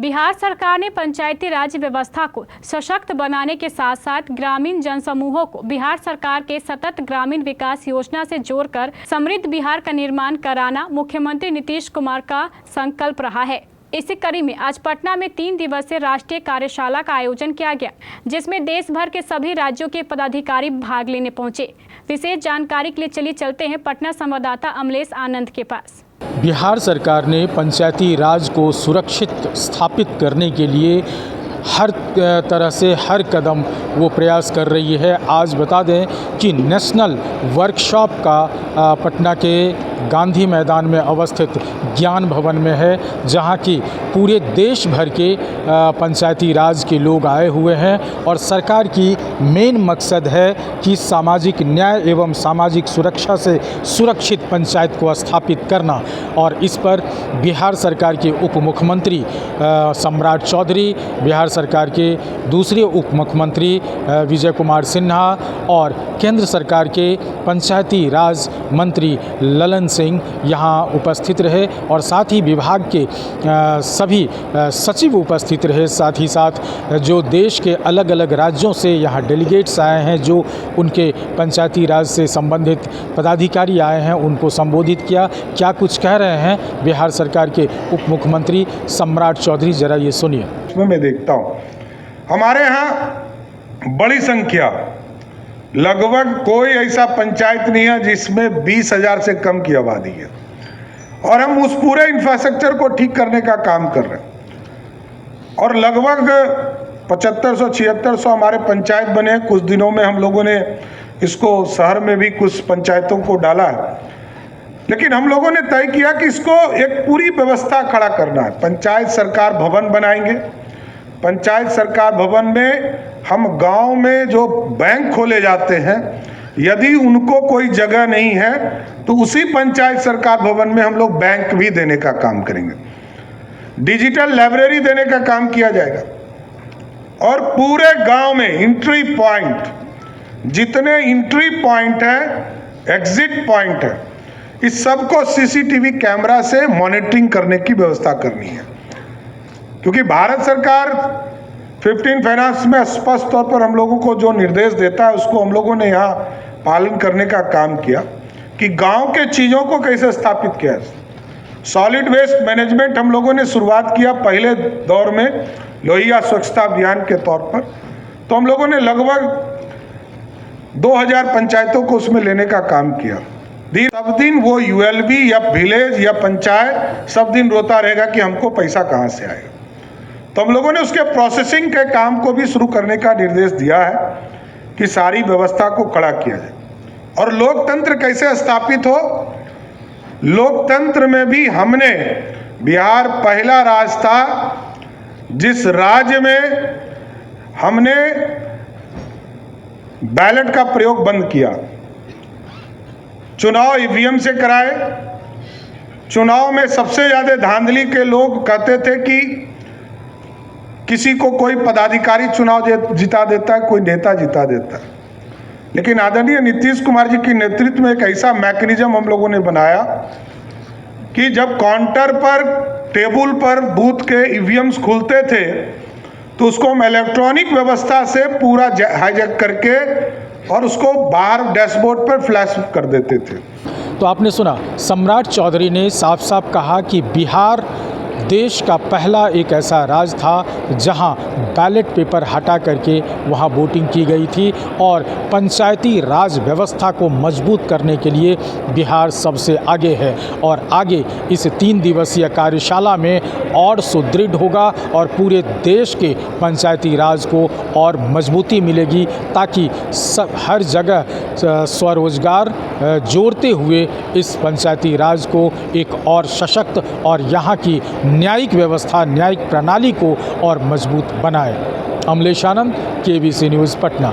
बिहार सरकार ने पंचायती राज व्यवस्था को सशक्त बनाने के साथ साथ ग्रामीण जनसमूहों को बिहार सरकार के सतत ग्रामीण विकास योजना से जोड़कर समृद्ध बिहार का निर्माण कराना मुख्यमंत्री नीतीश कुमार का संकल्प रहा है। इसी कड़ी में आज पटना में 3 दिवसीय राष्ट्रीय कार्यशाला का आयोजन किया गया, जिसमें देश भर के सभी राज्यों के पदाधिकारी भाग लेने पहुंचे। विशेष जानकारी के लिए चलते हैं पटना संवाददाता अमलेश आनंद के पास। बिहार सरकार ने पंचायती राज को सुरक्षित स्थापित करने के लिए हर तरह से हर कदम वो प्रयास कर रही है। आज बता दें कि नेशनल वर्कशॉप का पटना के गांधी मैदान में अवस्थित ज्ञान भवन में है, जहां की पूरे देश भर के पंचायती राज के लोग आए हुए हैं और सरकार की मेन मकसद है कि सामाजिक न्याय एवं सामाजिक सुरक्षा से सुरक्षित पंचायत को स्थापित करना। और इस पर बिहार सरकार के उप मुख्यमंत्री सम्राट चौधरी, बिहार सरकार के दूसरे उप मुख्यमंत्री विजय कुमार सिन्हा और केंद्र सरकार के पंचायती राज मंत्री ललन सिंह यहाँ उपस्थित रहे और साथ ही विभाग के सभी सचिव उपस्थित रहे। साथ ही साथ जो देश के अलग अलग राज्यों से यहाँ डेलीगेट्स आए हैं, जो उनके पंचायती राज से संबंधित पदाधिकारी आए हैं, उनको संबोधित किया। क्या कुछ कह रहे हैं बिहार सरकार के उप मुख्यमंत्री सम्राट चौधरी, जरा ये सुनिए। मैं देखता हूँ हमारे यहाँ बड़ी संख्या, लगभग कोई ऐसा पंचायत नहीं है जिसमें 20,000 से कम की आबादी है और हम उस पूरे इंफ्रास्ट्रक्चर को ठीक करने का काम कर रहे हैं। और लगभग 7500-7600 हमारे पंचायत बने हैं। कुछ दिनों में हम लोगों ने इसको शहर में भी कुछ पंचायतों को डाला है, लेकिन हम लोगों ने तय किया कि इसको एक पूरी व्यवस्था खड़ा करना है। पंचायत सरकार भवन बनाएंगे। पंचायत सरकार भवन में हम गांव में जो बैंक खोले जाते हैं, यदि उनको कोई जगह नहीं है तो उसी पंचायत सरकार भवन में हम लोग बैंक भी देने का काम करेंगे। डिजिटल लाइब्रेरी देने का काम किया जाएगा और पूरे गांव में एंट्री पॉइंट, जितने एंट्री पॉइंट है, एग्जिट पॉइंट है, इस सबको सीसीटीवी कैमरा से मॉनिटरिंग करने की व्यवस्था करनी है। क्योंकि भारत सरकार 15 फाइनेंस में स्पष्ट तौर पर हम लोगों को जो निर्देश देता है, उसको हम लोगों ने यहाँ पालन करने का काम किया कि गांव के चीज़ों को कैसे स्थापित किया। सॉलिड वेस्ट मैनेजमेंट हम लोगों ने शुरुआत किया पहले दौर में लोहिया स्वच्छता अभियान के तौर पर, तो हम लोगों ने लगभग 2000 पंचायतों को उसमें लेने का काम किया। सब दिन वो यूएलबी या विलेज या पंचायत सब दिन रोता रहेगा कि हमको पैसा कहाँ से आएगा। तो हम लोगों ने उसके प्रोसेसिंग के काम को भी शुरू करने का निर्देश दिया है कि सारी व्यवस्था को खड़ा किया जाए। और लोकतंत्र कैसे स्थापित हो, लोकतंत्र में भी हमने, बिहार पहला राज्य था जिस राज्य में हमने बैलेट का प्रयोग बंद किया। चुनाव ईवीएम से कराए। चुनाव में सबसे ज्यादा धांधली के लोग कहते थे कि किसी को कोई पदाधिकारी चुनाव जिता देता है, कोई नेता जिता देता है। लेकिन आदरणीय नीतीश कुमार जी के नेतृत्व में एक ऐसा मैकेनिज्म हम लोगों ने बनाया कि जब काउंटर पर, टेबल पर बूथ के ईवीएम्स खुलते थे तो उसको हम इलेक्ट्रॉनिक व्यवस्था से पूरा हाईजैक करके और उसको बाहर डैशबोर्ड पर फ्लैश कर देते थे। तो आपने सुना, सम्राट चौधरी ने साफ साफ कहा कि बिहार देश का पहला एक ऐसा राज्य था जहां बैलेट पेपर हटा करके वहां वोटिंग की गई थी और पंचायती राज व्यवस्था को मजबूत करने के लिए बिहार सबसे आगे है। और आगे इस 3 दिवसीय कार्यशाला में और सुदृढ़ होगा और पूरे देश के पंचायती राज को और मजबूती मिलेगी, ताकि हर जगह स्वरोजगार जोड़ते हुए इस पंचायती राज को एक और सशक्त और यहाँ की न्यायिक व्यवस्था, न्यायिक प्रणाली को और मजबूत बनाए। अमलेश आनंद, केबीसी न्यूज़, पटना।